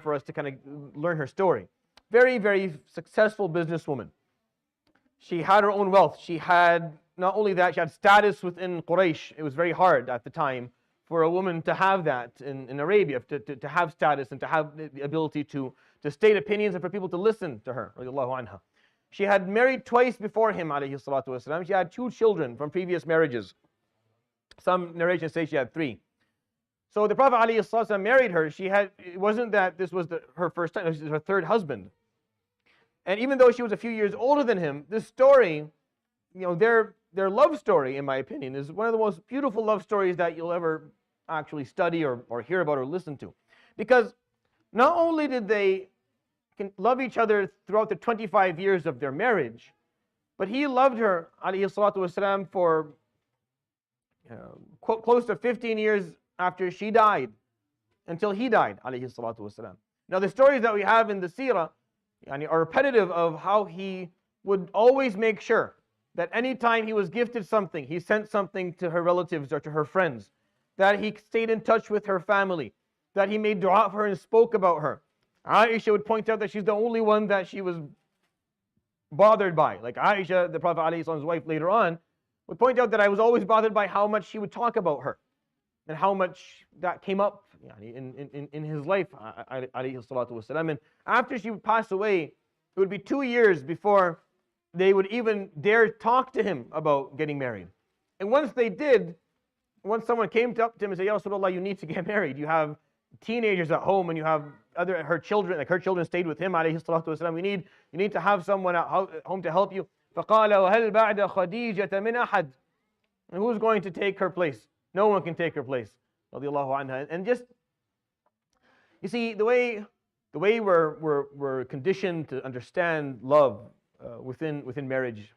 for us to kind of learn her story. Very, very successful businesswoman. She had her own wealth. She had, not only that, she had status within Quraysh. It was very hard at the time for a woman to have that in Arabia, to have status and to have the ability to state opinions and for people to listen to her, radiallahu anha. She had married twice before him, alayhi salatu wasalam. She had 2 children from previous marriages. Some narrations say she had 3. So the Prophet alayhi salatu wasalam married her. It wasn't that this was her first time, this was her 3rd husband. And even though she was a few years older than him, this story, their love story, in my opinion, is one of the most beautiful love stories that you'll ever actually study or hear about or listen to. Because not only did they love each other throughout the 25 years of their marriage, but he loved her, alayhi salatu wasalam, for close to 15 years after she died, until he died, alayhi salatu wasalam. Now the stories that we have in the Seerah are repetitive of how he would always make sure that anytime he was gifted something, he sent something to her relatives or to her friends, that he stayed in touch with her family, that he made dua for her and spoke about her. Aisha would point out that she's the only one that she was bothered by. Like Aisha, the Prophet ﷺ's wife, later on, would point out that I was always bothered by how much she would talk about her and how much that came up in his life, alayhi salatu wasalam. And after she would pass away, it would be 2 years before they would even dare talk to him about getting married. And once they did, once someone came up to him and said, Ya Rasulullah, you need to get married. You have teenagers at home and you have her children, like her children stayed with him, alayhi salatu wasalam. You need to have someone at home to help you. فَقَالَ وَهَلْ بَعْدَ خَدِيجَةَ مِنْ أَحَدٍ. And who's going to take her place? No one can take her place. Radiallahu anha. And just, you see, the way we're conditioned to understand love within marriage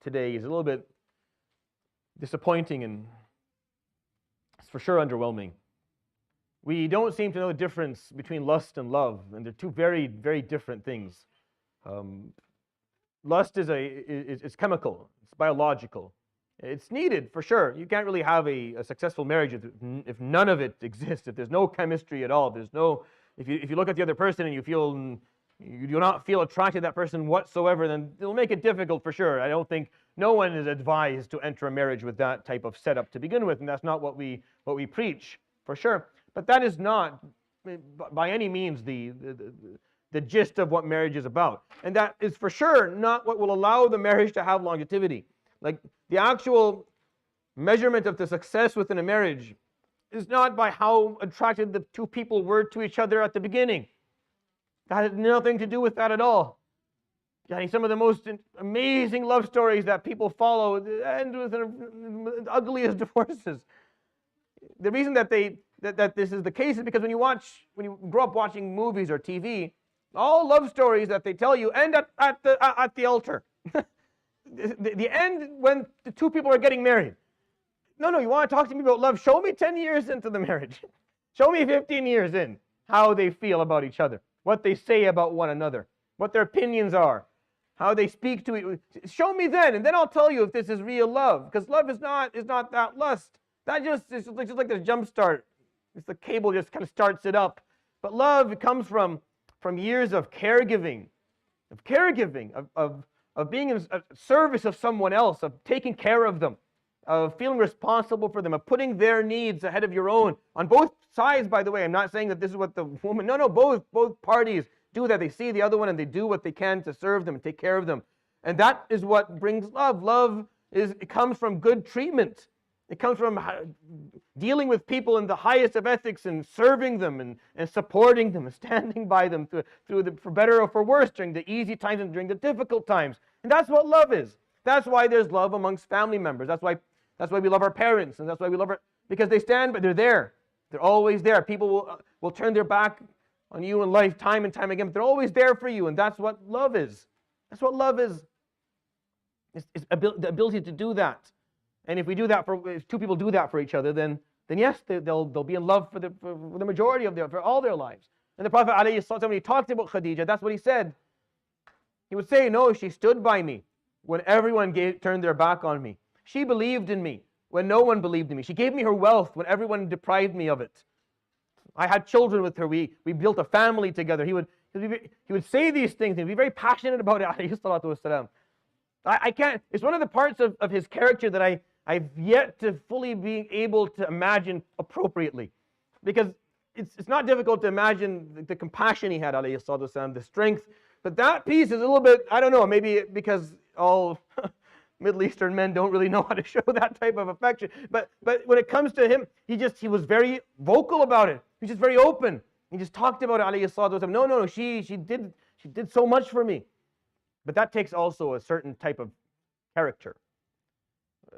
today is a little bit disappointing and it's for sure underwhelming. We don't seem to know the difference between lust and love, and they're 2 very, very different things. Lust is chemical, it's biological. It's needed for sure. You can't really have a successful marriage if none of it exists, if there's no chemistry at all. If you look at the other person and you do not feel attracted to that person whatsoever, then it'll make it difficult for sure. I don't think no one is advised to enter a marriage with that type of setup to begin with, and that's not what we preach for sure. But that is not by any means the gist of what marriage is about. And that is for sure not what will allow the marriage to have longevity. Like the actual measurement of the success within a marriage is not by how attracted the 2 people were to each other at the beginning. That had nothing to do with that at all. Some of the most amazing love stories that people follow end with the ugliest divorces. The reason that this is the case is because when you grow up watching movies or TV, all love stories that they tell you end at the altar. The end when the 2 people are getting married. No, you want to talk to me about love? Show me 10 years into the marriage. Show me 15 years in how they feel about each other, what they say about one another, what their opinions are, how they speak to each other. Show me then, and then I'll tell you if this is real love. Because love is not that lust. That just like this jump start. It's the cable just kind of starts it up. But love comes from years of caregiving, of being in service of someone else, of taking care of them, of feeling responsible for them, of putting their needs ahead of your own. On both sides, by the way. I'm not saying that this is what the woman, no, both parties do that. They see the other one and they do what they can to serve them and take care of them. And that is what brings love. It comes from good treatment. It comes from dealing with people in the highest of ethics and serving them and supporting them and standing by them for better or for worse during the easy times and during the difficult times. And that's what love is. That's why there's love amongst family members. That's why we love our parents, and that's why we love because they stand, but they're there. They're always there. People will turn their back on you in life time and time again, but they're always there for you, and that's what love is. That's what love is. It's the ability to do that. And if 2 people do that for each other, then yes, they'll be in love for the majority of for all their lives. And the Prophet ﷺ, when he talked about Khadijah, that's what he said. He would say, no, she stood by me when everyone turned their back on me. She believed in me when no one believed in me. She gave me her wealth when everyone deprived me of it. I had children with her. We built a family together. He would say these things and be very passionate about it, alayhi salatu wasalam. I can't, it's one of the parts of his character that I've yet to fully be able to imagine appropriately. Because it's not difficult to imagine the compassion he had, alayhi salatu wasalam, the strength. But that piece is a little bit, I don't know, maybe because all Middle Eastern men don't really know how to show that type of affection. But when it comes to him, he was very vocal about it. He's just very open. He just talked about it, alayhi salatu wasalam. No, she did so much for me. But that takes also a certain type of character.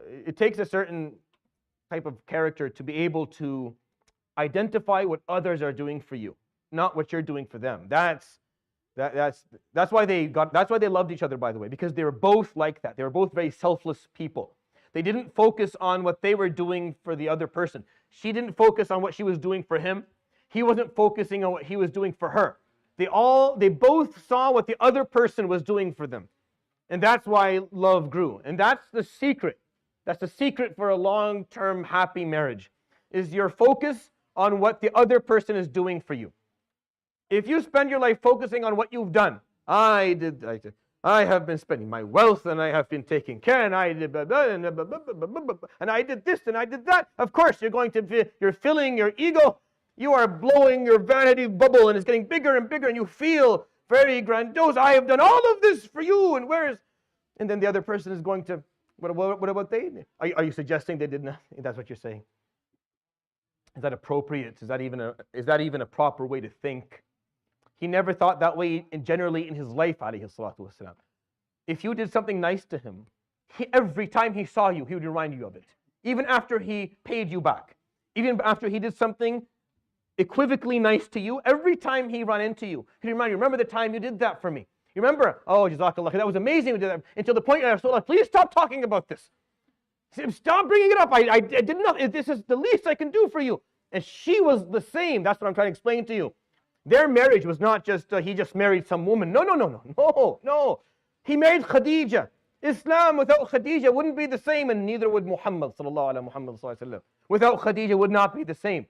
It takes a certain type of character to be able to identify what others are doing for you, not what you're doing for them. That's why they loved each other, by the way, because they were both like that. They were both very selfless people. They didn't focus on what they were doing for the other person. She didn't focus on what she was doing for him. He wasn't focusing on what he was doing for her. They both saw what the other person was doing for them. And that's why love grew. And that's the secret. That's the secret for a long-term happy marriage, is your focus on what the other person is doing for you. If you spend your life focusing on what you've done, I have been spending my wealth, and I have been taking care, and I did blah, blah, and, blah, blah, blah, blah, blah, blah, and I did this, and I did that. Of course, you're filling your ego. You are blowing your vanity bubble, and it's getting bigger and bigger, and you feel very grandiose. I have done all of this for you, and then the other person is going to, what about they? Are you suggesting they did nothing? That's what you're saying. Is that appropriate? Is that even a proper way to think? He never thought that way generally in his life, alayhi salatu wasalam. If you did something nice to him, every time he saw you, he would remind you of it. Even after he paid you back. Even after he did something equivocally nice to you, every time he ran into you, he'd remind you, remember the time you did that for me? You remember? Oh, jazakallah, that was amazing. We did that. Until the point where Rasulullah, please stop talking about this. Stop bringing it up. I did nothing. This is the least I can do for you. And she was the same. That's what I'm trying to explain to you. Their marriage was not just, he just married some woman. No. He married Khadijah. Islam without Khadijah wouldn't be the same, and neither would Muhammad sallallahu alaihi wasallam. Without Khadijah would not be the same.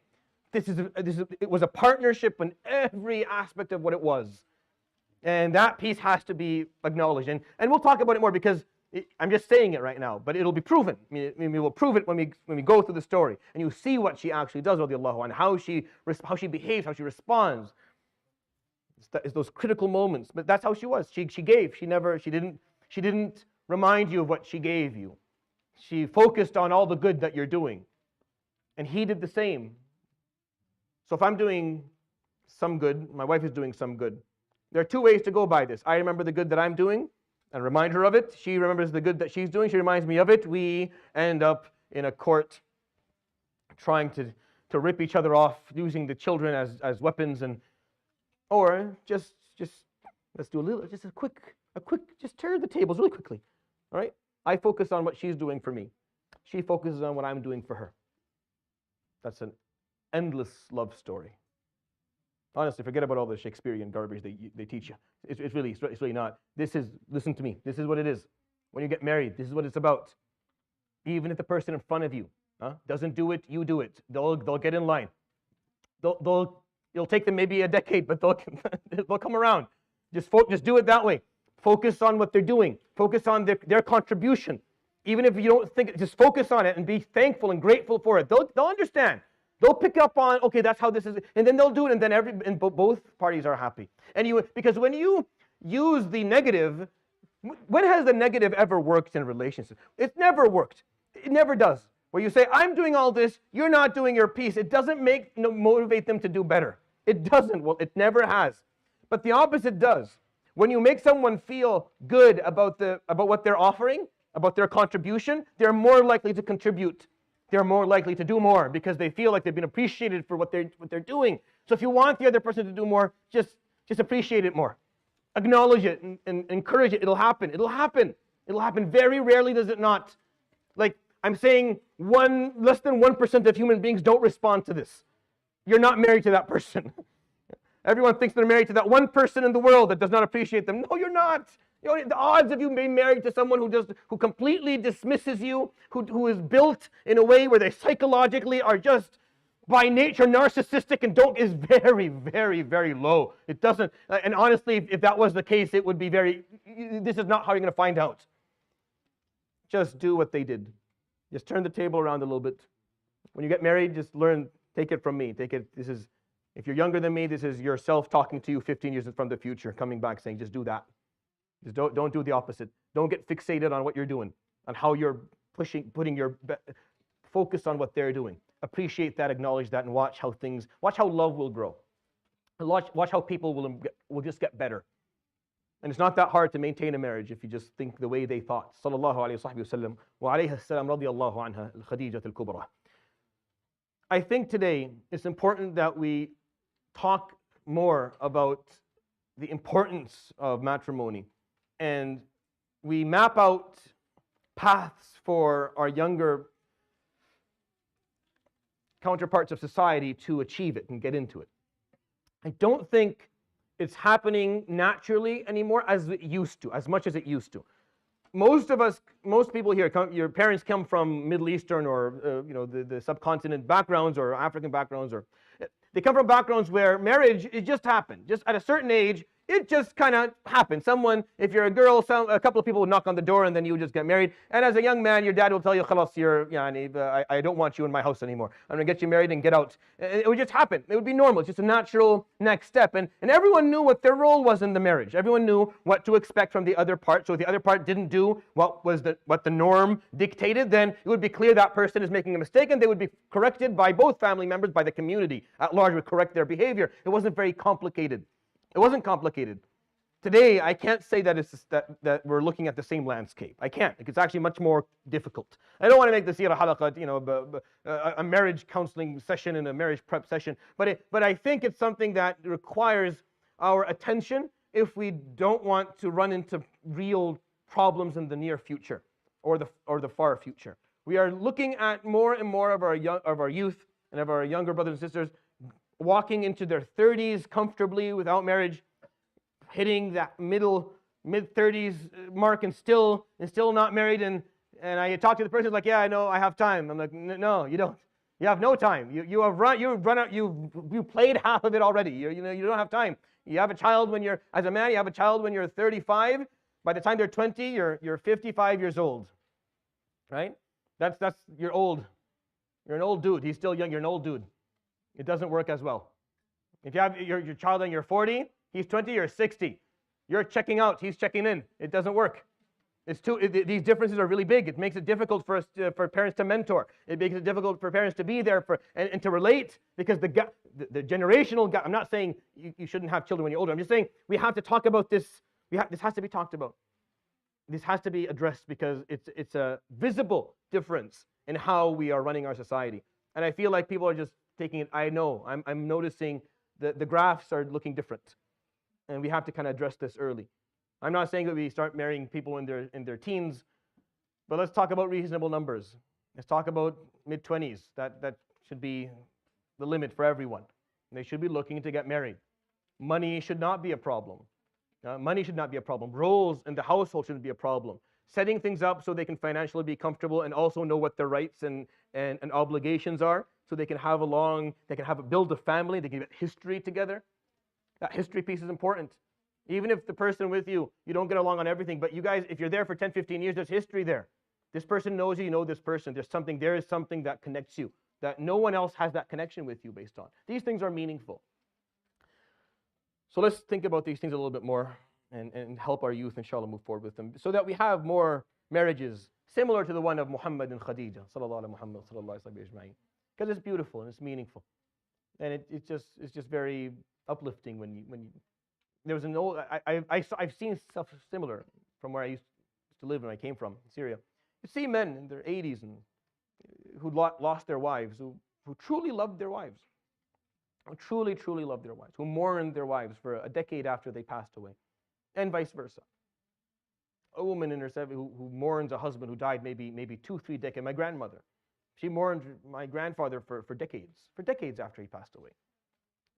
It was a partnership in every aspect of what it was. And that piece has to be acknowledged. And we'll talk about it more because I'm just saying it right now, but it'll be proven. I mean, we will prove it when we go through the story. And you see what she actually does, radiallahu anha, how she behaves, how she responds. It's those critical moments. But that's how she was. She gave. She didn't remind you of what she gave you. She focused on all the good that you're doing. And he did the same. So if I'm doing some good, my wife is doing some good. There are two ways to go by this. I remember the good that I'm doing and remind her of it. She remembers the good that she's doing. She reminds me of it. We end up in a court trying to rip each other off, using the children as weapons, or just let's do a quick, just turn the tables really quickly. All right? I focus on what she's doing for me. She focuses on what I'm doing for her. That's an endless love story. Honestly, forget about all the Shakespearean garbage they teach you. It's really not. Listen to me. This is what it is. When you get married, this is what it's about. Even if the person in front of you doesn't do it, you do it. They'll get in line. It'll take them maybe a decade, but they'll come around. Just do it that way. Focus on what they're doing. Focus on their contribution. Even if you don't think it, just focus on it and be thankful and grateful for it. They'll understand. They'll pick up on, okay, that's how this is, and then they'll do it, and then both parties are happy. Because when you use the negative, when has the negative ever worked in relationships? It's never worked. It never does. Where you say, I'm doing all this, you're not doing your piece. It doesn't motivate them to do better. It doesn't. Well, it never has. But the opposite does. When you make someone feel good about what they're offering, about their contribution, they're more likely to contribute. They're more likely to do more because they feel like they've been appreciated for what they're doing. So if you want the other person to do more, just appreciate it more. Acknowledge it and encourage it. It'll happen. It'll happen. It'll happen. Very rarely does it not. Like I'm saying, less than 1% of human beings don't respond to this. You're not married to that person. Everyone thinks they're married to that one person in the world that does not appreciate them. No, you're not. The odds of you being married to someone who completely dismisses you, who is built in a way where they psychologically are just by nature narcissistic and is very, very, very low. It doesn't, and honestly, if that was the case, it would be this is not how you're going to find out. Just do what they did. Just turn the table around a little bit. When you get married, just learn, take it from me. If you're younger than me, this is yourself talking to you 15 years from the future, coming back saying, just do that. Just don't do the opposite. Don't get fixated on what you're doing, on how you're putting your focus on what they're doing. Appreciate that, acknowledge that, and watch how love will grow. And watch how people will just get better. And it's not that hard to maintain a marriage if you just think the way they thought. Sallallahu alayhi wa sallam wa alayha salam radiyallahu anha Khadijah al-Kubra. I think today it's important that we talk more about the importance of matrimony, and we map out paths for our younger counterparts of society to achieve it and get into it. I don't think it's happening naturally anymore as much as it used to. Most people here, your parents come from Middle Eastern or the subcontinent backgrounds or African backgrounds, or they come from backgrounds where marriage, it just happened. Just at a certain age, it just kind of happened. If you're a girl, a couple of people would knock on the door and then you would just get married. And as a young man, your dad will tell you, "Khalas, I don't want you in my house anymore. I'm going to get you married and get out." It would just happen. It would be normal. It's just a natural next step. And everyone knew what their role was in the marriage. Everyone knew what to expect from the other part. So if the other part didn't do what the norm dictated, then it would be clear that person is making a mistake, and they would be corrected by both family members, by the community at large would correct their behavior. It wasn't very complicated. It wasn't complicated. Today, I can't say that we're looking at the same landscape. I can't. It's actually much more difficult. I don't want to make the Seerah Halaqah, a marriage counseling session and a marriage prep session, but I think it's something that requires our attention if we don't want to run into real problems in the near future or the far future. We are looking at more and more of our youth and of our younger brothers and sisters walking into their 30s comfortably without marriage, hitting that mid-30s mark and still not married. And I talk to the person who's like, "Yeah, I know, I have time." I'm like, "No, you don't. You have no time. You run out. You played half of it already. You don't have time. You have a child as a man, you have a child when you're 35. By the time they're 20, you're 55 years old, right? You're old. You're an old dude. He's still young. You're an old dude. It doesn't work as well. If you have your child and you're 40, he's 20, you're 60. You're checking out, he's checking in. It doesn't work. These differences are really big. It makes it difficult for parents to mentor. It makes it difficult for parents to be there and to relate, because the generational gap. I'm not saying you shouldn't have children when you're older. I'm just saying we have to talk about this. This has to be talked about. This has to be addressed because it's a visible difference in how we are running our society. And I feel like people are just taking it. I know. I'm noticing the graphs are looking different, and we have to kind of address this early. I'm not saying that we start marrying people in their teens, but let's talk about reasonable numbers. Let's talk about mid-20s. That should be the limit for everyone. They should be looking to get married. Money should not be a problem. Money should not be a problem. Roles in the household shouldn't be a problem. Setting things up so they can financially be comfortable and also know what their rights and obligations are, so they can build a family, they can get history together. That history piece is important. Even if the person with you don't get along on everything, but you guys, if you're there for 10, 15 years, there's history there. This person knows you know this person. There is something that connects you, that no one else has that connection with you based on. These things are meaningful. So let's think about these things a little bit more and help our youth, inshallah, move forward with them, so that we have more marriages similar to the one of Muhammad and Khadijah, sallallahu alaihi Muhammad, sallallahu alaihi ajma'in. Because it's beautiful and it's meaningful, and it's just very uplifting when you there was an old I've seen stuff similar from where I used to live when I came from Syria. You see men in their 80s and who lost their wives, who truly loved their wives, who truly loved their wives, who mourned their wives for a decade after they passed away, and vice versa. A woman in her 70s who mourns a husband who died maybe 2-3 decades. My grandmother, she mourned my grandfather for decades after he passed away,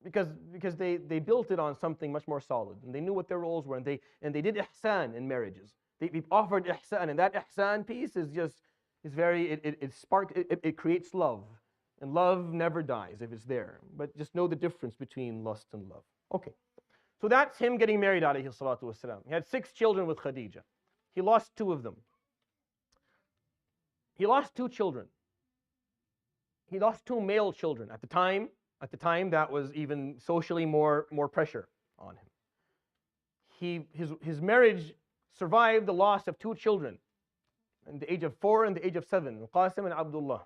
because they built it on something much more solid, and they knew what their roles were, and they did ihsan in marriages. They offered ihsan, and that ihsan piece is very, it creates love. And love never dies if it's there. But just know the difference between lust and love. Okay. So that's him getting married, alayhi salatu wasalam. He had 6 children with Khadijah. He lost 2 of them. He lost 2 children. He lost 2 male children. At the time, that was even socially more pressure on him. His marriage survived the loss of 2 children, in the age of 4 and the age of 7, Qasim and Abdullah.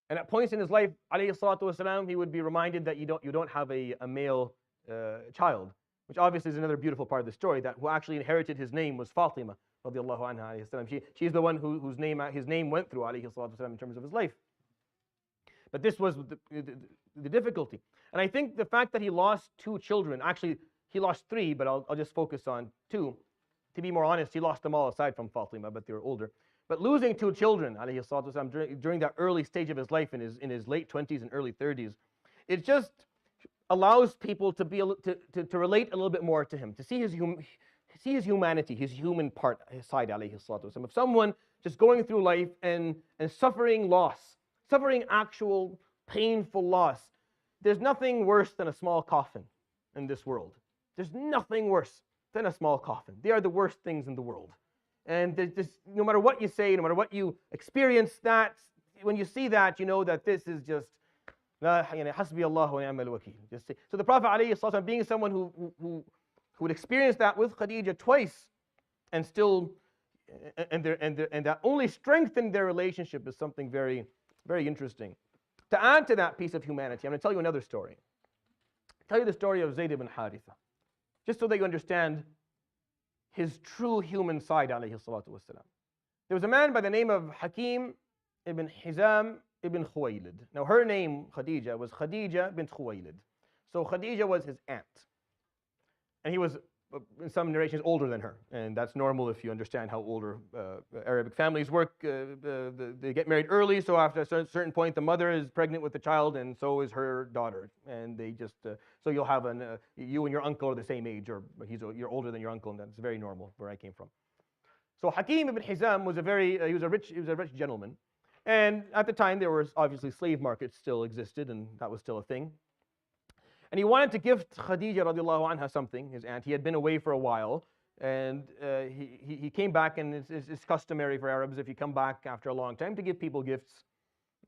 And at points in his life, alayhi salatu wasalam, he would be reminded that you don't have a male child, which obviously is another beautiful part of the story, that who actually inherited his name was Fatima, radiallahu anha, alayhi salam. She's the one his name went through, alayhi salatu wasalam, in terms of his life. But this was the difficulty. And I think the fact that he lost 2 children, actually he lost 3, but I'll just focus on 2. To be more honest, he lost them all aside from Fatima, but they were older. But losing 2 children, alayhi salatu wasalam, during that early stage of his life, in his late 20s and early 30s, it just allows people to be to relate a little bit more to him, to see his humanity, his human part, his side, alayhi salatu wasalam. If someone just going through life and suffering loss, suffering actual painful loss, there's nothing worse than a small coffin in this world. There's nothing worse than a small coffin. They are the worst things in the world. And no matter what you say, no matter what you experience, that when you see that, you know that this is just hasbi Allah wa ni'mal wakeel. So the Prophet ﷺ, being someone who would experience that with Khadijah twice, and still, and that only strengthened their relationship, is something very, very interesting. To add to that piece of humanity, I'm going to tell you another story. I'll tell you the story of Zayd ibn Haritha, just so that you understand his true human side, alayhi salatu wasalam. There was a man by the name of Hakim ibn Hizam ibn Khuwaylid. Now her name, Khadijah, was Khadijah bint Khuwaylid. So Khadijah was his aunt. And he was, in some narrations, older than her. And that's normal if you understand how older Arabic families work. They get married early, so after a certain point, the mother is pregnant with the child, and so is her daughter. And they just, so you'll have you and your uncle are the same age, or you're older than your uncle, and that's very normal where I came from. So Hakim ibn Hizam was he was a rich gentleman. And at the time, there was obviously slave markets still existed, and that was still a thing. And he wanted to gift Khadijah radiallahu anha something, his aunt. He had been away for a while, and he came back, and it's customary for Arabs, if you come back after a long time, to give people gifts.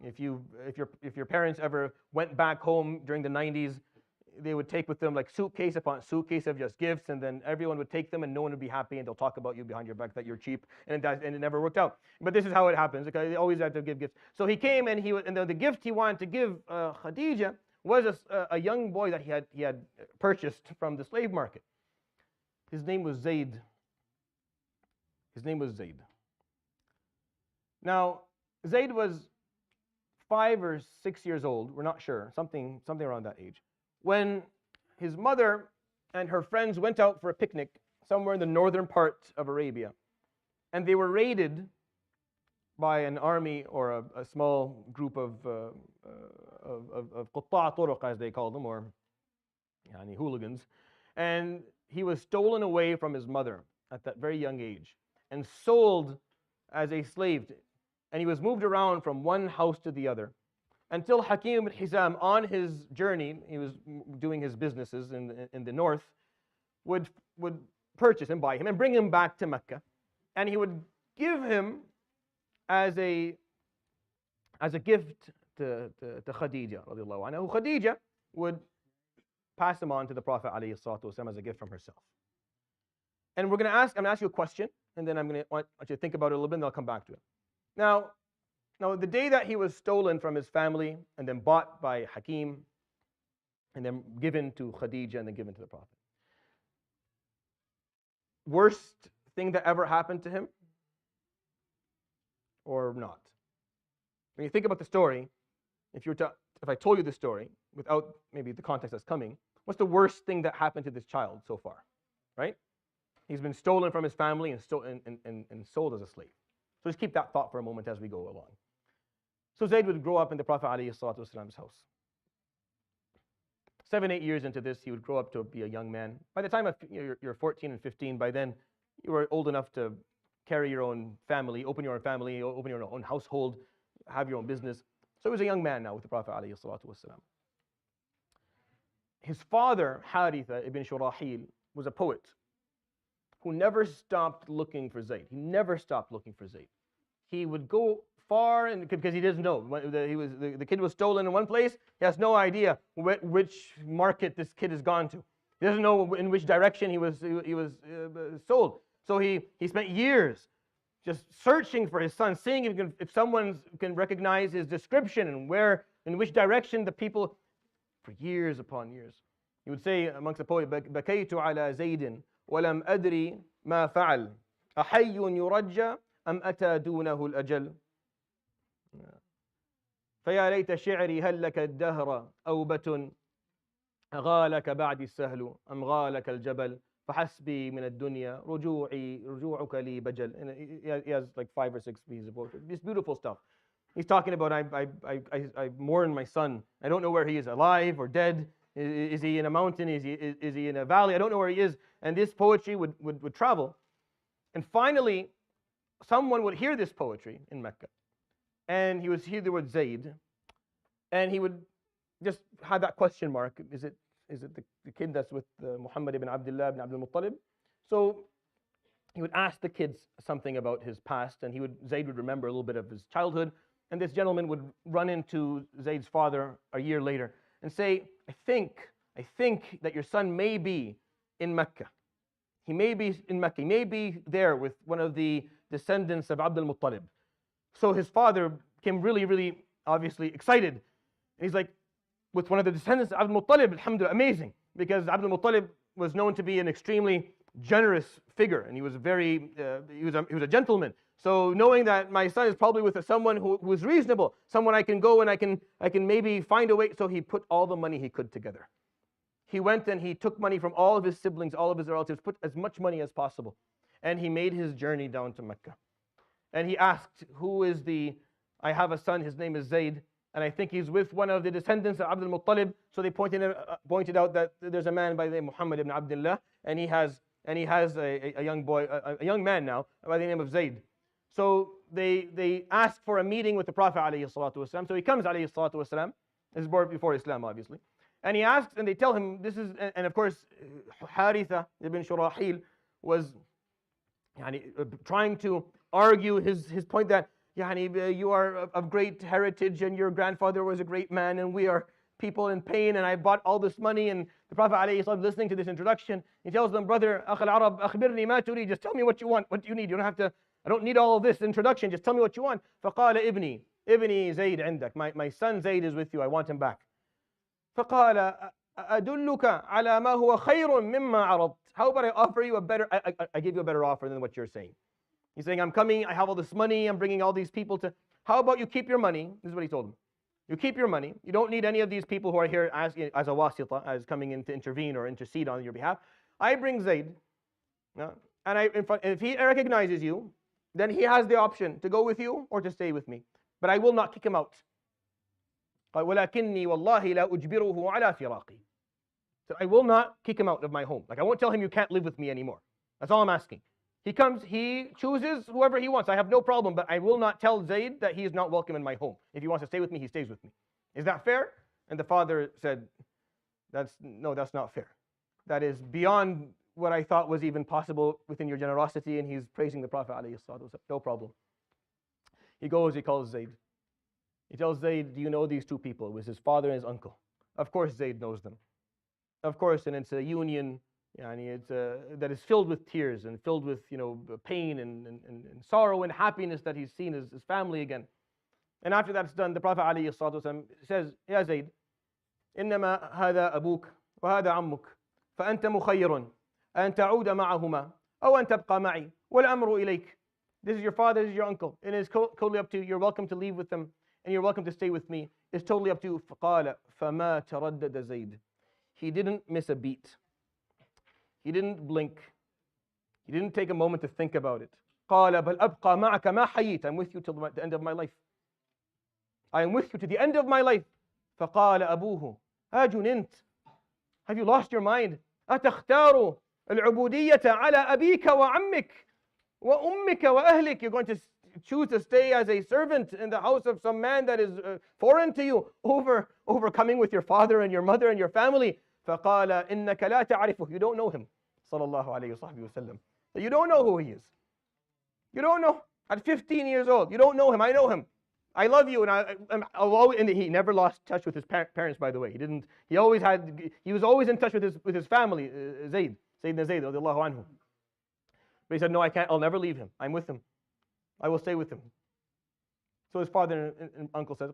If your parents ever went back home during the 90s, they would take with them like suitcase upon suitcase of just gifts, and then everyone would take them, and no one would be happy, and they'll talk about you behind your back that you're cheap, and it never worked out. But this is how it happens, because they always had to give gifts. So he came, and the gift he wanted to give Khadijah was a young boy that he had purchased from the slave market. His name was Zayd. Now, Zayd was 5 or 6 years old, we're not sure, something around that age, when his mother and her friends went out for a picnic somewhere in the northern part of Arabia, and they were raided by an army or a small group of qutta' turuq, as they call them, or hooligans. And he was stolen away from his mother at that very young age and sold as a slave. And he was moved around from one house to the other until Hakim ibn Hizam, on his journey, he was doing his businesses in the north, would purchase him, buy him, and bring him back to Mecca. And he would give him as a gift to Khadijah radiallahu anha, who Khadijah would pass him on to the Prophet alayhi salatu wasalam as a gift from herself. And I'm going to ask you a question, and then I'm going to want you to think about it a little bit, and I'll come back to it. Now, the day that he was stolen from his family and then bought by Hakim and then given to Khadijah and then given to the Prophet, worst thing that ever happened to him? Or not? When you think about the story, if I told you the story without maybe the context that's coming, what's the worst thing that happened to this child so far? Right? He's been stolen from his family and sold as a slave. So just keep that thought for a moment as we go along. So Zayd would grow up in the Prophet ﷺ's house. 7, 8 years into this, he would grow up to be a young man. By the time you're 14 and 15, by then you were old enough to carry your own family, open your own family, open your own household, have your own business. So he was a young man now with the Prophet ﷺ. His father, Haritha ibn Shurahil, was a poet who never stopped looking for Zayd. He never stopped looking for Zayd. He would go far, and because he doesn't know. The kid was stolen in one place. He has no idea which market this kid has gone to. He doesn't know in which direction he was sold. So he spent years just searching for his son, seeing if someone can recognize his description and in which direction the people, for years upon years. He would say amongst the poet, بكيت على زيد ولم أدري ما فعل أحي يرجى أم أتى دونه الأجل فيا ليت شعري هل لك الدهر أوبة غالك بعد السهل أم غالك الجبل فحسبي من الدنيا رجوعك لي بجل. And he has like 5 or 6 pieces of poetry. It's beautiful stuff. He's talking about, I mourn my son. I don't know where he is, alive or dead. Is he in a mountain? Is he in a valley? I don't know where he is. And this poetry would travel. And finally, someone would hear this poetry in Mecca. And he would hear the word Zayd. And he would just have that question mark. Is it the kid that's with Muhammad ibn Abdullah ibn Abdul Muttalib? So he would ask the kids something about his past, and Zayd would remember a little bit of his childhood. And this gentleman would run into Zayd's father a year later and say, I think that your son may be in Mecca. He may be in Mecca. He may be there with one of the descendants of Abdul Muttalib. So his father became really, really obviously excited. And he's like, with one of the descendants of Abdul Muttalib, alhamdulillah, amazing. Because Abdul Muttalib was known to be an extremely generous figure, and he was he was a gentleman. So knowing that my son is probably with someone who is reasonable, someone I can go and I can maybe find a way. So he put all the money he could together. He went and he took money from all of his siblings, all of his relatives, put as much money as possible. And he made his journey down to Mecca. And he asked, I have a son, his name is Zayd, and I think he's with one of the descendants of Abdul Muttalib. So they pointed out that there's a man by the name Muhammad ibn Abdullah, and he has a young man now by the name of Zayd. So they asked for a meeting with the Prophet ﷺ. So he comes ﷺ. This is before Islam, obviously. And he asks, and they tell him this is, and of course, Haritha ibn Shurahil was trying to argue his point that you are of great heritage and your grandfather was a great man and we are people in pain and I bought all this money. And the Prophet ﷺ, listening to this introduction, he tells them, brother, أخ العرب أخبرني ما تريد, just tell me what you want, what you need. You don't have to, I don't need all of this introduction, just tell me what you want. فقال ابني زيد عندك, my son Zayd is with you, I want him back. فقال أدلك على ما هو خير مما عرضت. How about I offer you I give you a better offer than what you're saying. He's saying, I'm coming, I have all this money, I'm bringing all these people to, how about you keep your money? This is what he told him. You keep your money. You don't need any of these people who are here as a wasita, as coming in to intervene or intercede on your behalf. I bring Zayd, and if he recognizes you, then he has the option to go with you or to stay with me. But I will not kick him out. وَلَكِنِّي وَاللَّهِ لَا أُجْبِرُهُ عَلَى فِرَاقِي. So I will not kick him out of my home. Like I won't tell him you can't live with me anymore. That's all I'm asking. He comes, he chooses whoever he wants. I have no problem, but I will not tell Zayd that he is not welcome in my home. If he wants to stay with me, he stays with me. Is that fair? And the father said, that's not fair. That is beyond what I thought was even possible within your generosity. And he's praising the Prophet ﷺ. No problem. He goes, he calls Zayd. He tells Zayd, do you know these two people? It was his father and his uncle. Of course Zayd knows them. Of course, and it's a union that is filled with tears and filled with pain and sorrow and happiness that he's seen his family again. And after that's done, the Prophet ﷺ says, Ya Zayd, إنما هذا أبوك وهذا عمك فأنت مخير أن تعود معهما أو أن تبقى معي والأمر إليك. This is your father, this is your uncle, and it's totally up to you. You're welcome to leave with them and you're welcome to stay with me. It's totally up to you. فقال فما تردد زيد. He didn't miss a beat. He didn't blink. He didn't take a moment to think about it. قال بل أبقى معك ما حييت. I'm with you till the end of my life. I am with you to the end of my life. فقال أبوه أجننت. Have you lost your mind? أتختار العبودية على أبيك وعمك وأمك وأهلك. You're going to choose to stay as a servant in the house of some man that is foreign to you over coming with your father and your mother and your family. فَقَالَ إِنَّكَ لَا تَعْرِفُهُ. You don't know him. Sallallahu alayhi wa sallam. You don't know who he is. You don't know. At 15 years old, you don't know him. I know him. I love you, and I'll always. And he never lost touch with his parents, by the way. He didn't. He was always in touch with his family. Zayd, Sayyidina Zayd, radiallahu anhu. But he said, no, I can't. I'll never leave him. I'm with him. I will stay with him. So his father and uncle said,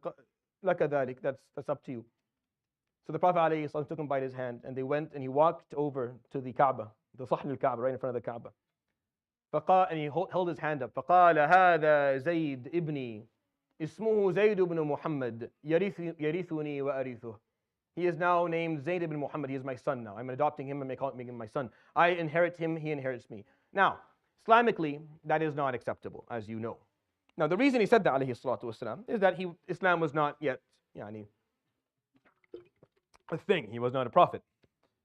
لَكَ ذَلِكَ. That's up to you. So the Prophet ﷺ took him by his hand, and they went, and he walked over to the Kaaba, the Sahn al-Kaaba, right in front of the Kaaba. And he held his hand up. فَقَالَ هَذَا زَيْدْ إِبْنِي اسمه زيد بن محمد يرثني وأرثه. He is now named Zayd ibn Muhammad. He is my son now. I'm adopting him and making him my son. I inherit him, he inherits me. Now, Islamically, that is not acceptable, as you know. Now, the reason he said that, alayhi salatu wasalam, is that Islam was not yet a thing. He was not a prophet.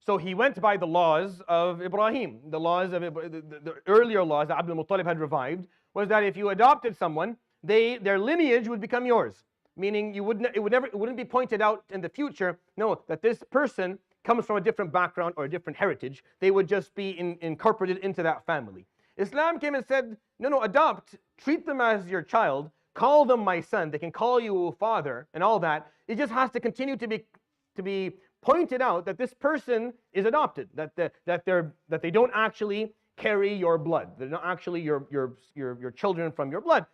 So he went by the laws of Ibrahim. The laws of the earlier laws that Abdul Muttalib had revived was that if you adopted someone, their lineage would become yours. Meaning it wouldn't be pointed out in the future, no, that this person comes from a different background or a different heritage. They would just be incorporated into that family. Islam came and said, no, adopt, treat them as your child, call them my son, they can call you father and all that. It just has to continue to be pointed out that this person is adopted, that they don't actually carry your blood. They're not actually your children from your blood.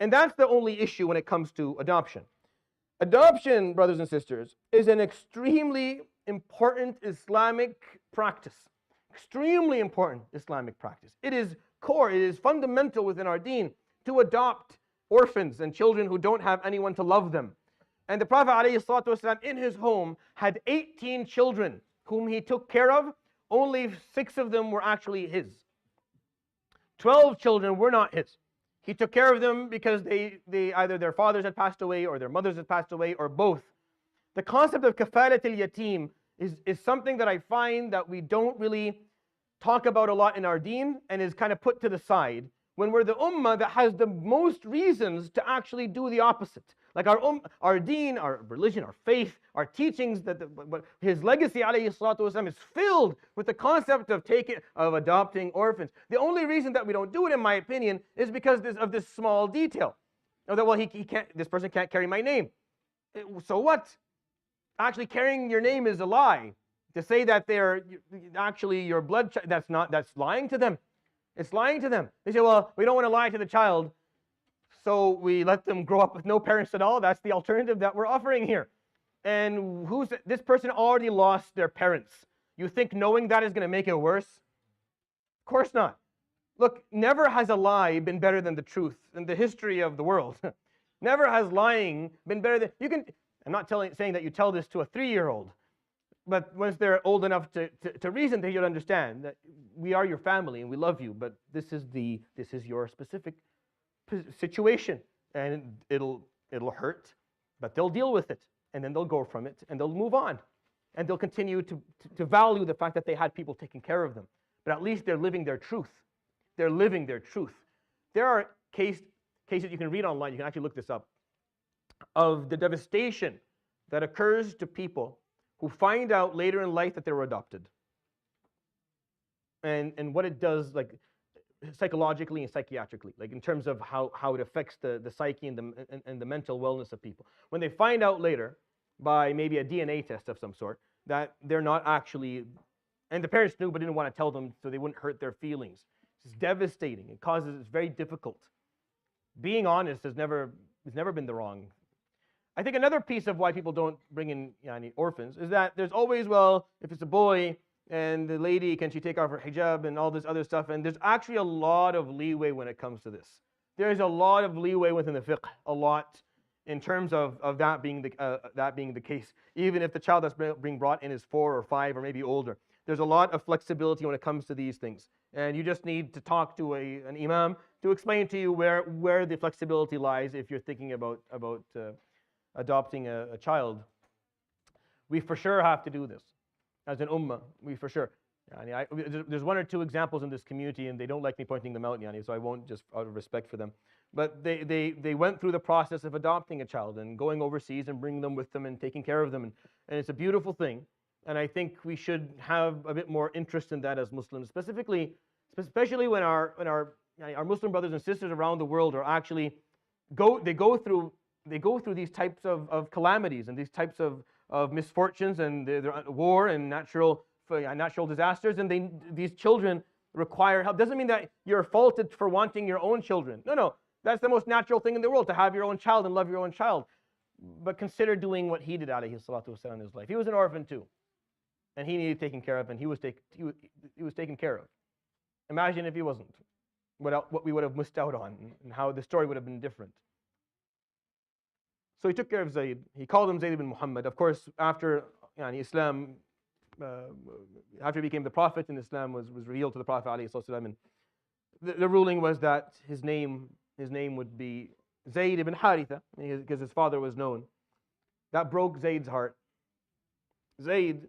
And that's the only issue when it comes to adoption. Adoption, brothers and sisters, is an extremely important Islamic practice. Extremely important Islamic practice. It is core, it is fundamental within our deen to adopt orphans and children who don't have anyone to love them. And the Prophet ﷺ in his home had 18 children whom he took care of. Only 6 of them were actually his. 12 children were not his. He took care of them because they either their fathers had passed away or their mothers had passed away or both. The concept of kafalat al-yatim is something that I find that we don't really talk about a lot in our deen and is kind of put to the side when we're the ummah that has the most reasons to actually do the opposite. Like our deen, our religion, our faith, our teachings, but his legacy alayhi salatu wasalam is filled with the concept of adopting orphans. The only reason that we don't do it, in my opinion, is because of this small detail. That, well, this person can't carry my name. So what? Actually carrying your name is a lie. To say that they're actually your blood, that's lying to them. It's lying to them. They say, well, we don't want to lie to the child, so we let them grow up with no parents at all. That's the alternative that we're offering here. And this person already lost their parents. You think knowing that is going to make it worse? Of course not. Look, never has a lie been better than the truth in the history of the world. Never has lying been better than... I'm not saying that you tell this to a 3-year-old, but once they're old enough to reason, they should understand that we are your family and we love you, but this is your specific situation, and it'll hurt, but they'll deal with it, and then they'll go from it, and they'll move on, and they'll continue to value the fact that they had people taking care of them. But at least they're living their truth. They're living their truth. There are cases you can read online, you can actually look this up, of the devastation that occurs to people who find out later in life that they were adopted. And what it does, like psychologically and psychiatrically, like in terms of how it affects the psyche and the mental wellness of people. When they find out later, by maybe a DNA test of some sort, that they're not actually, and the parents knew but didn't want to tell them so they wouldn't hurt their feelings. It's devastating. It's very difficult. Being honest has never been the wrong. I think another piece of why people don't bring in orphans is that there's always, well, if it's a boy and the lady, can she take off her hijab and all this other stuff? And there's actually a lot of leeway when it comes to this. There's a lot of leeway within the fiqh, a lot, in terms of that being the case. Even if the child that's being brought in is 4 or 5 or maybe older, there's a lot of flexibility when it comes to these things. And you just need to talk to an imam to explain to you where the flexibility lies if you're thinking about adopting a child. We for sure have to do this as an ummah. We for sure. There's one or two examples in this community, and they don't like me pointing them out, so I won't, just out of respect for them. But they went through the process of adopting a child and going overseas and bringing them with them and taking care of them. And it's a beautiful thing. And I think we should have a bit more interest in that as Muslims, especially when our Muslim brothers and sisters around the world are actually go through these types of calamities and these types of misfortunes, and they're war and natural disasters, and these children require help. Doesn't mean that you're faulted for wanting your own children. No. That's the most natural thing in the world, to have your own child and love your own child. But consider doing what he did, alayhi salatu wasalam, in his life. He was an orphan too, and he needed taken care of, and he was taken care of. Imagine if he wasn't, what we would have missed out on, and how the story would have been different. So he took care of Zayd. He called him Zayd ibn Muhammad. Of course, after Islam, after he became the Prophet, and Islam was revealed to the Prophet ﷺ, and the ruling was that his name would be Zayd ibn Haritha, because his father was known. That broke Zayd's heart. Zayd,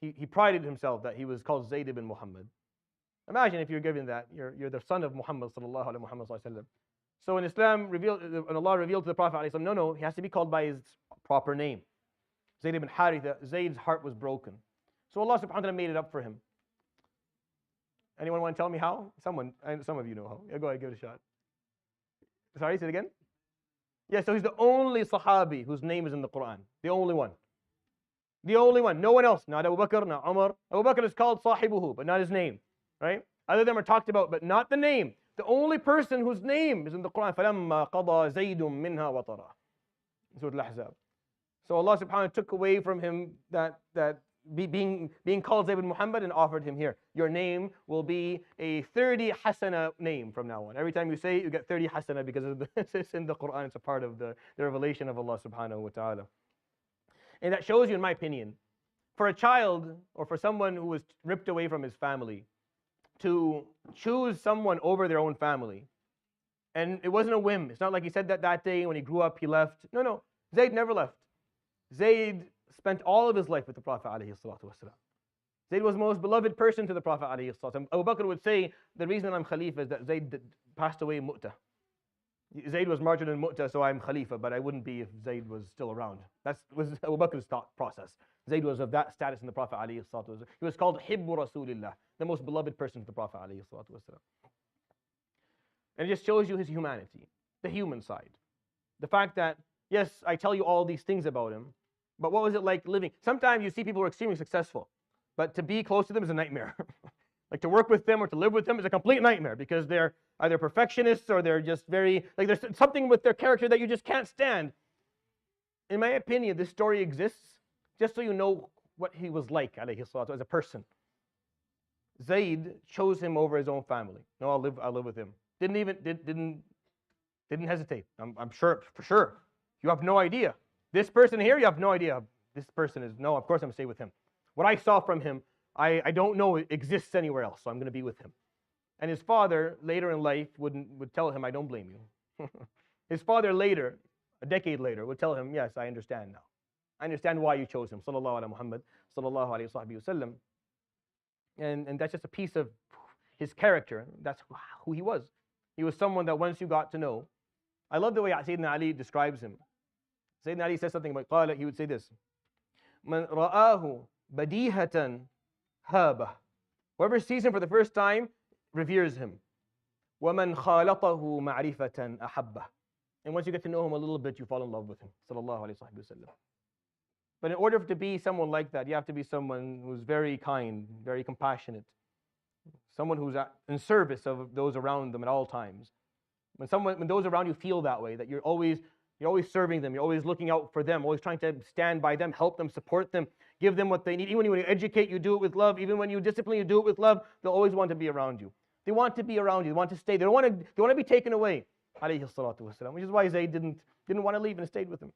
he prided himself that he was called Zayd ibn Muhammad. Imagine if you're given that, you're the son of Muhammad sallallahu alaihi wasallam. So in Islam, when Allah revealed to the Prophet ﷺ, no, he has to be called by his proper name. Zayd ibn Haritha, Zayd's heart was broken. So Allah subhanahu wa ta'ala made it up for him. Anyone want to tell me how? Some of you know how. Yeah, go ahead, give it a shot. Sorry, say it again? Yeah, so he's the only Sahabi whose name is in the Quran. The only one. The only one. No one else. Not Abu Bakr, not Umar. Abu Bakr is called Sahibuhu, but not his name. Right? Other of them are talked about, but not the name. The only person whose name is in the Quran. فَلَمَّا قَضَى زَيْدٌ مِّنْهَا وَطَرًا. Surah Al-Ahzab. So Allah subhanahu wa ta'ala took away from him that being called Zayd ibn Muhammad and offered him here. Your name will be a 30 hasana name from now on. Every time you say it, you get 30 hasana because it's in the Quran. It's a part of the revelation of Allah subhanahu wa ta'ala. And that shows you, in my opinion, for a child or for someone who was ripped away from his family to choose someone over their own family. And it wasn't a whim. It's not like he said that day when he grew up, he left. No. Zayd never left. Zayd spent all of his life with the Prophet ﷺ. Zayd was the most beloved person to the Prophet ﷺ. Abu Bakr would say, the reason I'm Khalifa is that Zayd passed away in Mu'tah. Zayd was martyred in Mu'tah, so I'm Khalifa, but I wouldn't be if Zayd was still around. That was Abu Bakr's thought process. Zayd was of that status in the Prophet ﷺ. He was called Hibbu Rasulillah, the most beloved person to the Prophet ﷺ. And it just shows you his humanity, the human side. The fact that, yes, I tell you all these things about him, but what was it like living? Sometimes you see people who are extremely successful, but to be close to them is a nightmare. Like to work with them or to live with them is a complete nightmare because they're either perfectionists or they're just very, like there's something with their character that you just can't stand. In my opinion, this story exists just so you know what he was like, alayhi salatu, as a person. Zayd chose him over his own family. No, I'll live with him. Didn't hesitate. I'm sure, for sure. You have no idea. This person here, you have no idea. This person is, no, of course I'm going to stay with him. What I saw from him, I don't know it exists anywhere else, so I'm going to be with him. And his father, later in life, would tell him, I don't blame you. His father later, a decade later, would tell him, yes, I understand now. I understand why you chose him. Sallallahu ala Muhammad, sallallahu alayhi wa sallam. And that's just a piece of his character. That's who he was. He was someone that once you got to know. I love the way Sayyidina Ali describes him. Sayyidina Ali says something about Qala, he would say this. Man ra'ahu badihatan haba. Whoever sees him for the first time reveres him. وَمَنْ خَالَطَهُ مَعْرِفَةً أَحَبَّهُ. And once you get to know him a little bit, you fall in love with him. Sallallahu alayhi wa sallam. But in order to be someone like that, you have to be someone who's very kind, very compassionate. Someone who's in service of those around them at all times. When those around you feel that way, that you're always serving them, you're always looking out for them, always trying to stand by them, help them, support them, give them what they need. Even when you educate, you do it with love. Even when you discipline, you do it with love. They'll always want to be around you. They want to be around you. They want to stay. They want to be taken away. Alayhi salatu wasalam. Which is why Zayd didn't want to leave and stayed with him.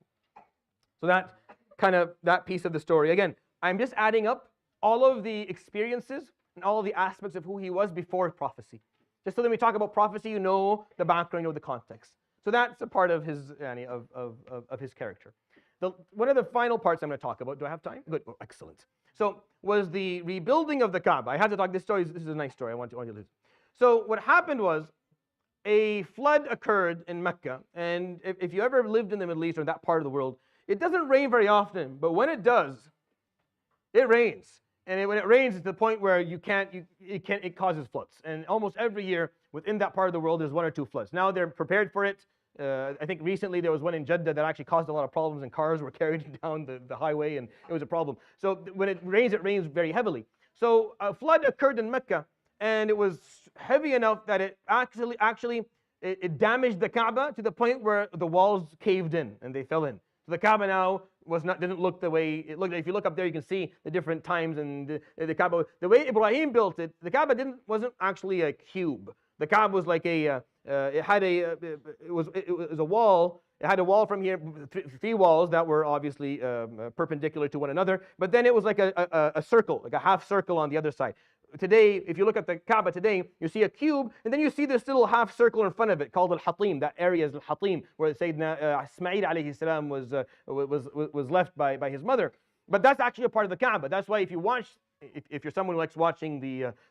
So that piece of the story. Again, I'm just adding up all of the experiences and all of the aspects of who he was before prophecy. Just so that when we talk about prophecy, you know the background, you know the context. So that's a part of his of his character. One of the final parts I'm going to talk about, do I have time? Good, oh, excellent. So was the rebuilding of the Kaaba. I had to talk, this is a nice story, I want you to listen. So what happened was, a flood occurred in Mecca, and if you ever lived in the Middle East or that part of the world, it doesn't rain very often, but when it does, it rains. And when it rains, it's to the point where it causes floods. And almost every year within that part of the world, there's one or two floods. Now they're prepared for it. I think recently there was one in Jeddah that actually caused a lot of problems, and cars were carried down the highway, and it was a problem. So when it rains very heavily. So a flood occurred in Mecca, and it was heavy enough that it actually damaged the Kaaba to the point where the walls caved in and they fell in. So the Kaaba now didn't look the way it looked. If you look up there, you can see the different times, and the Kaaba, the way Ibrahim built it, the Kaaba wasn't actually a cube. The Kaaba was like it was a wall. It had a wall from here, three walls that were obviously perpendicular to one another. But then it was like a circle, like a half circle on the other side. Today, if you look at the Kaaba today, you see a cube, and then you see this little half circle in front of it called al-Hatim. That area is al-Hatim, where Sayyidina Ismail alayhi salam was left by his mother. But that's actually a part of the Kaaba. That's why if you're someone who likes watching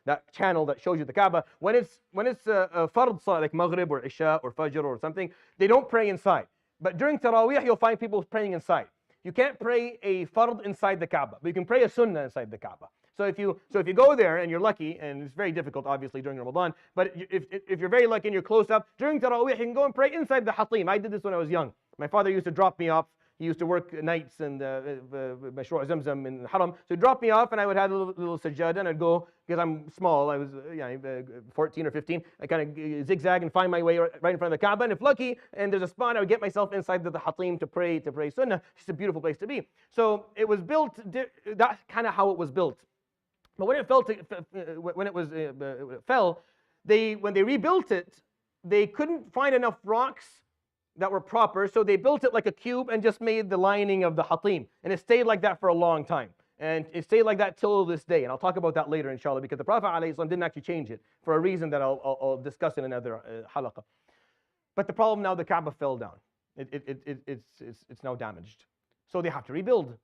that channel that shows you the Kaaba, when it's a fard salah like Maghrib or Isha or Fajr or something, they don't pray inside. But during Taraweeh, you'll find people praying inside. You can't pray a fard inside the Kaaba, but you can pray a sunnah inside the Kaaba. So if you go there and you're lucky, and it's very difficult obviously during Ramadan, but if you're very lucky and you're close up, during Taraweeh you can go and pray inside the Hatim. I did this when I was young. My father used to drop me off. He used to work nights in Mashru' Zamzam in Haram. So he'd drop me off, and I would have a little sajjada, and I'd go, because I'm small, I was 14 or 15, I kind of zigzag and find my way right in front of the Kaaba, and if lucky, and there's a spot, I would get myself inside the Hatim to pray Sunnah. It's just a beautiful place to be. So it was built, that's kind of how it was built. But when it fell, when they rebuilt it, they couldn't find enough rocks that were proper, so they built it like a cube and just made the lining of the Hatim. And it stayed like that for a long time. And it stayed like that till this day. And I'll talk about that later, inshallah, because the Prophet ﷺ didn't actually change it for a reason that I'll discuss in another halaqah. But the problem now, the Kaaba fell down. It's now damaged. So they have to rebuild.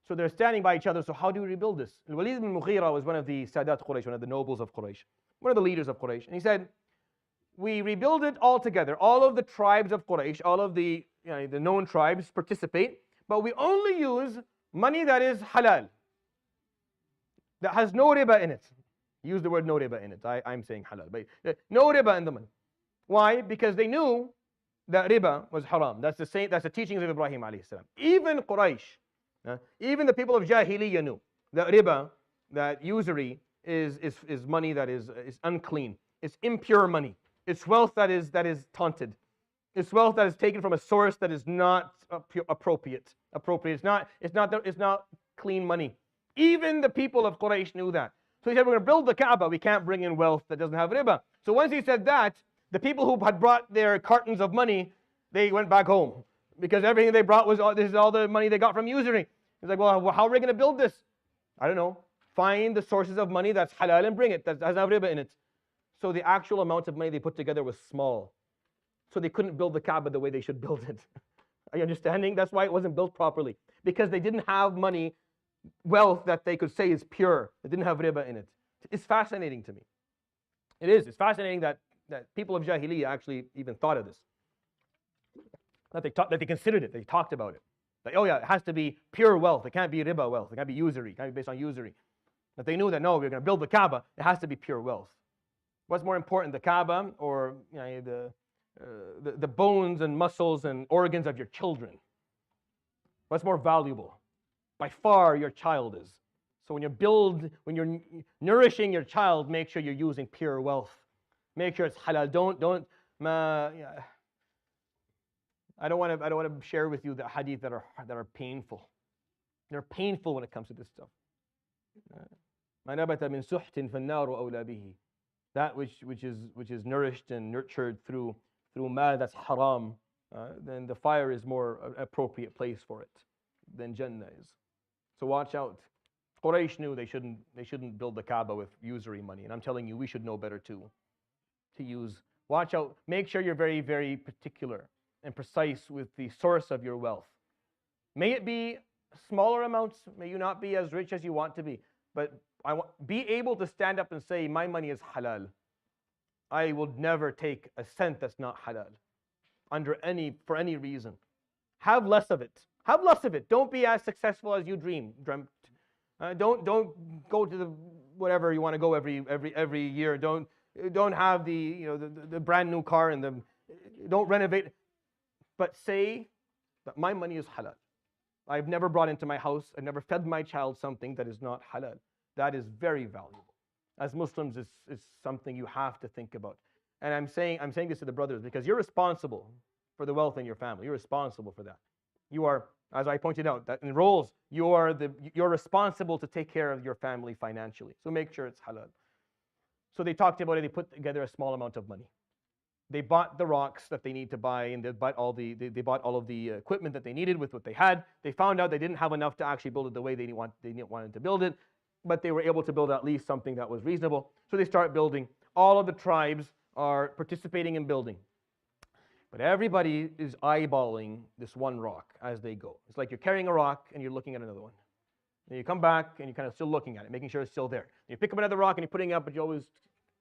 So they're standing by each other. So how do we rebuild this? Al-Walid ibn Mughira was one of the Sadat Quraysh, one of the nobles of Quraysh, one of the leaders of Quraysh. And he said, we rebuild it all together. All of the tribes of Quraysh, all of the known tribes participate, but we only use money that is halal, that has no riba in it. Use the word no riba in it. I'm saying halal, but no riba in the money. Why? Because they knew that riba was haram. That's the teachings of Ibrahim alayhi salam. Even Quraysh, even the people of Jahiliyyah knew that riba, that usury, is money that is unclean. It's impure money. It's wealth that is taunted. It's wealth that is taken from a source that is not appropriate. It's not clean money. Even the people of Quraysh knew that. So he said, we're going to build the Kaaba. We can't bring in wealth that doesn't have riba. So once he said that, the people who had brought their cartons of money, they went back home, because everything they brought this is all the money they got from usury. He's like, well, how are we going to build this? I don't know. Find the sources of money that's halal and bring it. That doesn't have riba in it. So the actual amount of money they put together was small. So they couldn't build the Kaaba the way they should build it. Are you understanding? That's why it wasn't built properly. Because they didn't have money, wealth that they could say is pure. It didn't have riba in it. It's fascinating to me. It is. It's fascinating that people of Jahiliyyah actually even thought of this. That they considered it. They talked about it. Like, oh yeah, it has to be pure wealth. It can't be riba wealth. It can't be usury. It can't be based on usury. But they knew that, no, we're going to build the Kaaba. It has to be pure wealth. What's more important, the Kaaba or the bones and muscles and organs of your children? What's more valuable? By far, your child is. So when you're nourishing your child, make sure you're using pure wealth. Make sure it's halal. I don't want to share with you the hadith that are painful. They're painful when it comes to this stuff. ما نبت من سحت فالنار أولى به. That which is nourished and nurtured through mal that's haram, then the fire is more appropriate place for it than Jannah is. So watch out. Quraysh knew they shouldn't build the Kaaba with usury money, and I'm telling you, we should know better too. Watch out. Make sure you're very, very particular and precise with the source of your wealth. May it be smaller amounts, may you not be as rich as you want to be, but be able to stand up and say, my money is halal. I will never take a cent that's not halal for any reason. Have less of it. Have less of it. Don't be as successful as you dreamt. Don't go to the whatever you want to go every year. Don't have the brand new car and don't renovate. But say that my money is halal. I've never brought into my house, I've never fed my child something that is not halal. That is very valuable. As Muslims, is something you have to think about. And I'm saying this to the brothers because you're responsible for the wealth in your family. You're responsible for that. You are, as I pointed out, that in roles, you're responsible to take care of your family financially. So make sure it's halal. So they talked about it. They put together a small amount of money. They bought the rocks that they need to buy, and they bought all of the equipment that they needed with what they had. They found out they didn't have enough to actually build it the way they wanted to build it, but they were able to build at least something that was reasonable. So they start building. All of the tribes are participating in building. But everybody is eyeballing this one rock as they go. It's like you're carrying a rock and you're looking at another one. And you come back and you're kind of still looking at it, making sure it's still there. You pick up another rock and you're putting it up, but you always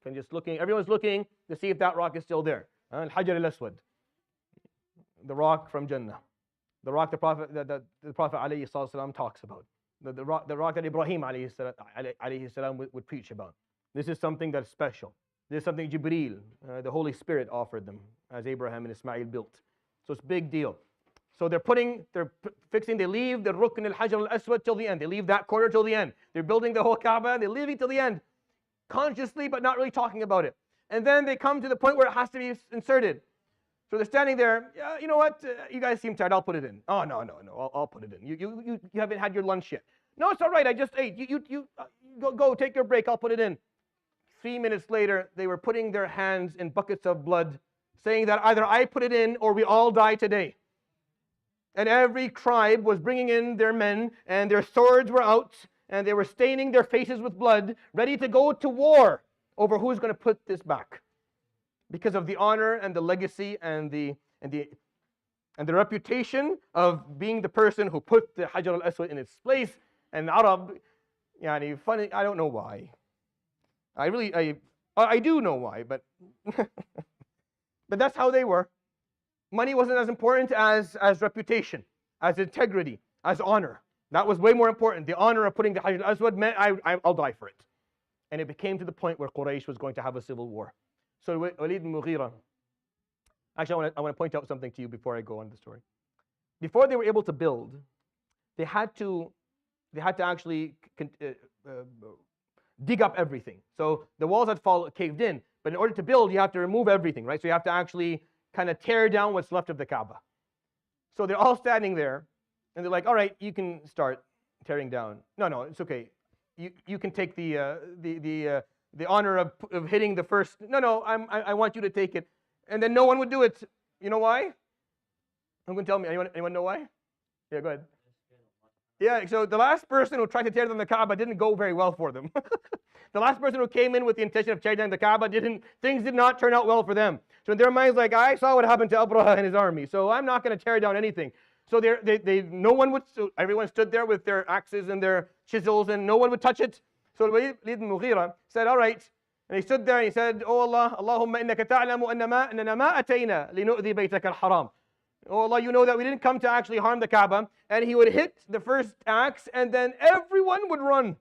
can just looking. Everyone's looking to see if that rock is still there. Al-Hajar al-Aswad, the rock from Jannah, the rock the Prophet ﷺ talks about, the rock that Ibrahim ﷺ would preach about. This is something that's special. This is something Jibreel, the Holy Spirit, offered them as Abraham and Ismail built. So it's a big deal. So they're fixing, they leave the Rukn al-Hajar al-Aswad till the end. They leave that corner till the end. They're building the whole Kaaba, they leave it till the end. Consciously, but not really talking about it. And then they come to the point where it has to be inserted. So they're standing there. Yeah, you know what? You guys seem tired. I'll put it in. Oh, no. I'll put it in. You haven't had your lunch yet. No, it's all right. I just ate. You go take your break. I'll put it in. 3 minutes later, they were putting their hands in buckets of blood, saying that either I put it in or we all die today. And every tribe was bringing in their men, and their swords were out, and they were staining their faces with blood, ready to go to war over who's going to put this back, because of the honor and the legacy and the reputation of being the person who put the Hajar al-Aswad in its place. And Arab, funny, I don't know why. I do know why, but but that's how they were. Money wasn't as important as reputation, as integrity, as honor. That was way more important. The honor of putting the Hajar al-Aswad meant I'll die for it. And it became to the point where Quraysh was going to have a civil war. So Walid bin Mughira, actually I want to point out something to you before I go on the story. Before they were able to build, they had to actually dig up everything. So the walls had caved in, but in order to build, you have to remove everything, right? So you have to actually kind of tear down what's left of the Kaaba. So they're all standing there, and they're like, all right, you can start tearing down. No, it's okay. You can take the honor of hitting the first. No, I want you to take it. And then no one would do it. You know why? I'm going to tell me. Anyone know why? Yeah, go ahead. Yeah, so the last person who tried to tear down the Kaaba didn't go very well for them. The last person who came in with the intention of tearing down the Kaaba things did not turn out well for them. So in their minds, like, I saw what happened to Abraha and his army, so I'm not going to tear down anything. So everyone stood there with their axes and their chisels, and no one would touch it. So Walid bin Mughira said, all right. And he stood there and he said, oh Allah, Allahumma innaka ta'lamu annana ma atayna linu'dhi baytaka al-haram. Oh Allah, you know that we didn't come to actually harm the Kaaba. And he would hit the first axe, and then everyone would run.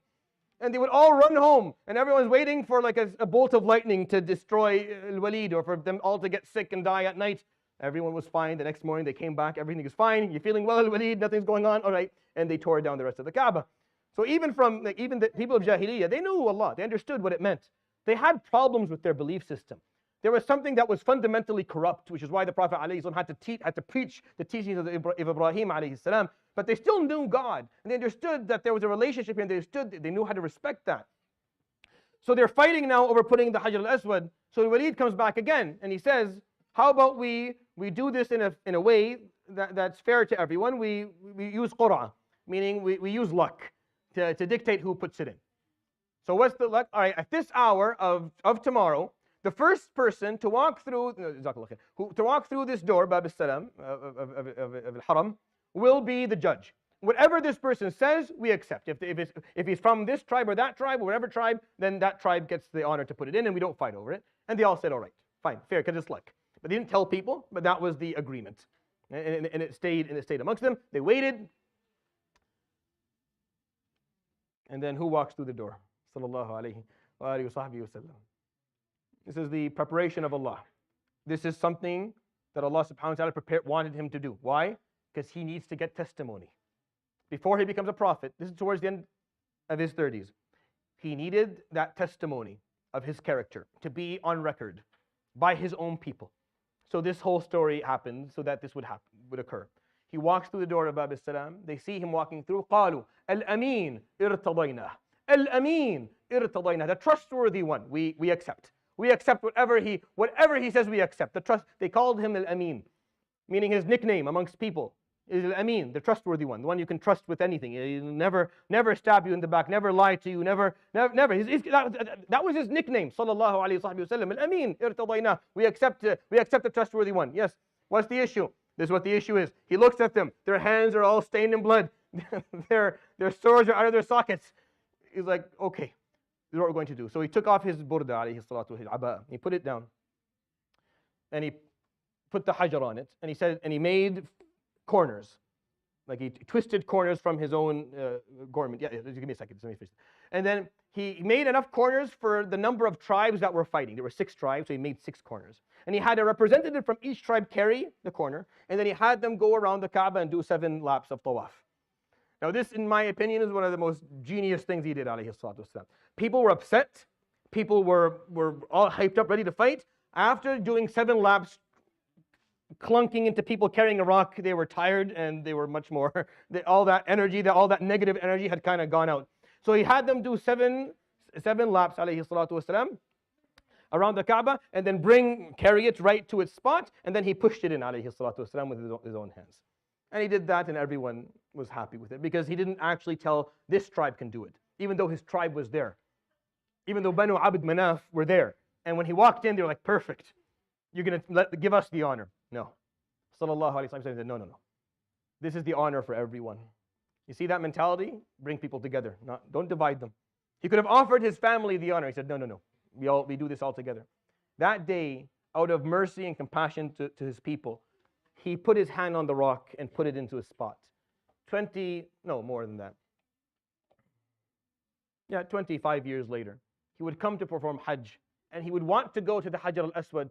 And they would all run home. And everyone's waiting for like a bolt of lightning to destroy Al-Walid, or for them all to get sick and die at night. Everyone was fine. The next morning they came back. Everything is fine. You're feeling well, Al-Walid. Nothing's going on. All right. And they tore down the rest of the Kaaba. So even the people of Jahiliyyah, they knew Allah. They understood what it meant. They had problems with their belief system. There was something that was fundamentally corrupt, which is why the Prophet ﷺ had to preach the teachings of Ibrahim ﷺ. But they still knew God, and they understood that there was a relationship here, and they knew how to respect that. So they're fighting now over putting the Hajar al-Aswad. So Walid comes back again, and he says, how about we do this in a way that's fair to everyone? We use qur'ah, meaning we use luck to dictate who puts it in. So what's the luck? All right, at this hour of tomorrow, the first person to walk through this door, Bab al-Salam, of al-Haram, will be the judge. Whatever this person says, we accept. If he's from this tribe or that tribe or whatever tribe, then that tribe gets the honor to put it in, and we don't fight over it. And they all said, all right, fine, fair, because it's luck. But they didn't tell people, but that was the agreement. And it stayed amongst them. They waited. And then who walks through the door? Sallallahu alayhi wa alihi wa sahbihi wa sallam. This is the preparation of Allah. This is something that Allah subhanahu wa ta'ala wanted him to do. Why? Because he needs to get testimony. Before he becomes a prophet, this is towards the end of his 30s, he needed that testimony of his character to be on record by his own people. So this whole story happened so that this would occur. He walks through the door of Bab as-Salam. They see him walking through. قالوا الأمين ارتضينا. الأمين ارتضينا. The trustworthy one, we accept. We accept whatever he says, we accept. They called him Al-Amin, meaning his nickname amongst people is Al-Amin, the trustworthy one, the one you can trust with anything. He'll never stab you in the back, never lie to you, never. That was his nickname, sallallahu alayhi wa sallam. Al-Amin irtadayna. We accept the trustworthy one. Yes. What's the issue? This is what the issue is. He looks at them. Their hands are all stained in blood. their swords are out of their sockets. He's like, okay. This is what we're going to do. So he took off his burda, alayhi salatu, his aba. He put it down. And he put the hajar on it. And he made corners. Like he twisted corners from his own garment. Yeah, give me a second. Let me finish. And then he made enough corners for the number of tribes that were fighting. There were 6 tribes, so he made 6 corners. And he had a representative from each tribe carry the corner. And then he had them go around the Kaaba and do 7 laps of tawaf. Now this, in my opinion, is one of the most genius things he did, alayhi salatu wasalam. People were upset. People were all hyped up, ready to fight. After doing 7 laps, clunking into people carrying a rock, they were tired and they were much more, all that energy, all that negative energy had kind of gone out. So he had them do 7 laps, alayhi salatu wasalam, around the Kaaba, and then carry it right to its spot, and then he pushed it in, alayhi salatu wasalam, with his own hands. And he did that, and everyone was happy with it, because he didn't actually tell this tribe can do it, even though his tribe was there. Even though Banu Abd Manaf were there. And when he walked in, they were like, perfect. You're going to give us the honor. No. Sallallahu alayhi wa sallam said, no. This is the honor for everyone. You see that mentality? Bring people together. Don't divide them. He could have offered his family the honor. He said, no. We do this all together. That day, out of mercy and compassion to his people, he put his hand on the rock and put it into a spot. More than that. 25 years later, he would come to perform Hajj, and he would want to go to the Hajar al-Aswad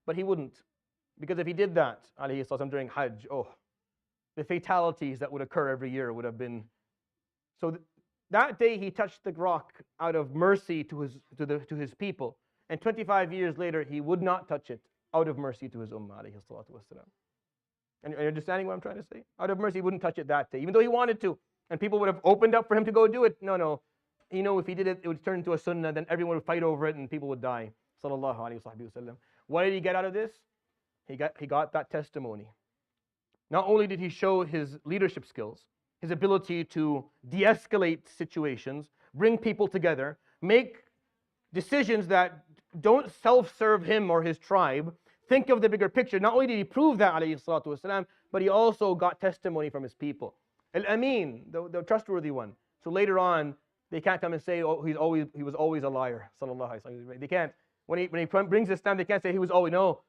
but he wouldn't. Because if he did that, alayhi salam, during Hajj, the fatalities that would occur every year would have been. So that day he touched the rock out of mercy to his people. And 25 years later, he would not touch it out of mercy to his ummah, alayhi salatu wasalam. And are you understanding what I'm trying to say? Out of mercy, he wouldn't touch it that day, even though he wanted to. And people would have opened up for him to go do it. No. If he did it, it would turn into a sunnah, then everyone would fight over it and people would die. Sallallahu alayhi wa sallam. What did he get out of this? He got that testimony. Not only did he show his leadership skills, his ability to de-escalate situations, bring people together, make decisions that don't self-serve him or his tribe, think of the bigger picture. Not only did he prove that, alayhi salatu wasalam, but he also got testimony from his people. Al-Amin, the trustworthy one. So later on, they can't come and say, he was always a liar. Sallallahu alayhi wa sallam. They can't. When he brings Islam, they can't say he was always, no.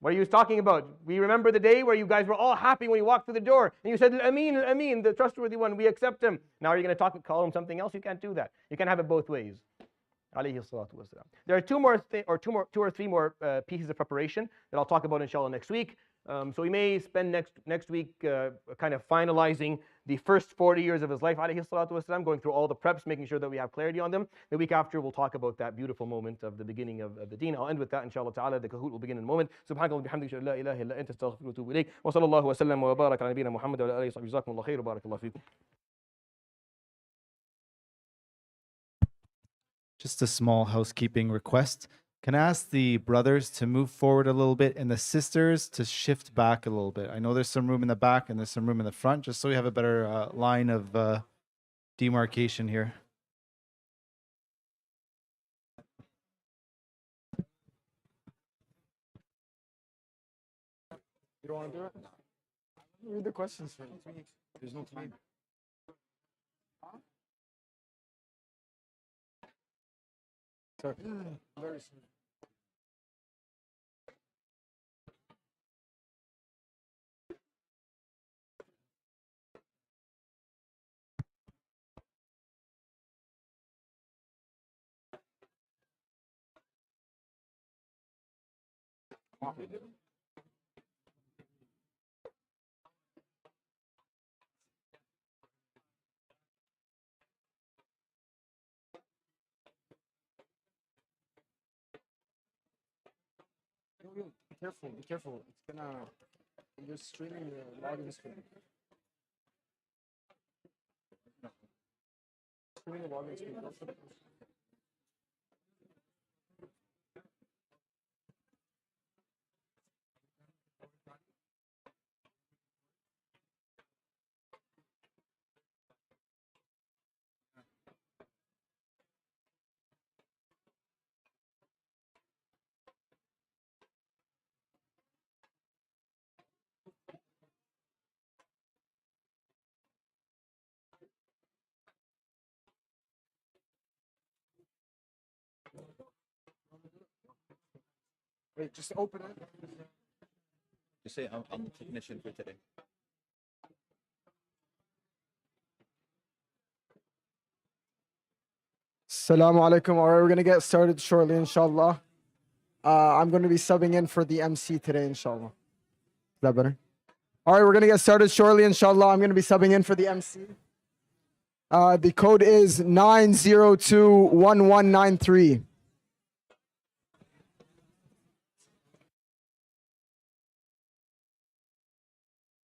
What are you talking about? We remember the day where you guys were all happy when he walked through the door, and you said, Al-Amin, the trustworthy one, we accept him. Now you're going to call him something else? You can't do that. You can't have it both ways. Alayhi salatu wasalam. There are two or three more pieces of preparation that I'll talk about inshallah next week. So we may spend next week kind of finalizing the first 40 years of his life, alayhi salatu wasalam, going through all the preps, making sure that we have clarity on them. The week after, we'll talk about that beautiful moment of the beginning of the deen. I'll end with that, inshallah ta'ala. The kahoot will begin in a moment. Subhanakallah bihamdika, la ilaha illa anta, astaghfiruka wa atubu ilayk. Wa sallallahu wa sallam wa barak ala nabiyyina Muhammad wa ala alihi wa sahbihi. Jazakumullahu khair wa barakallahu feekum. Just a small housekeeping request. Can I ask the brothers to move forward a little bit and the sisters to shift back a little bit? I know there's some room in the back and there's some room in the front, just so we have a better line of demarcation here. You don't want to do it? Read the questions for me. There's no time. Sorry. Very soon. Be careful, be careful. It's gonna. You're streaming the login screen. Streaming the login screen. Wait, just open it. Just say I'm the technician for today. Assalamu alaikum. All right, we're going to get started shortly, inshallah. I'm going to be subbing in for the MC today, inshallah. Is that better? All right, we're going to get started shortly, inshallah. I'm going to be subbing in for the MC. The code is 9021193.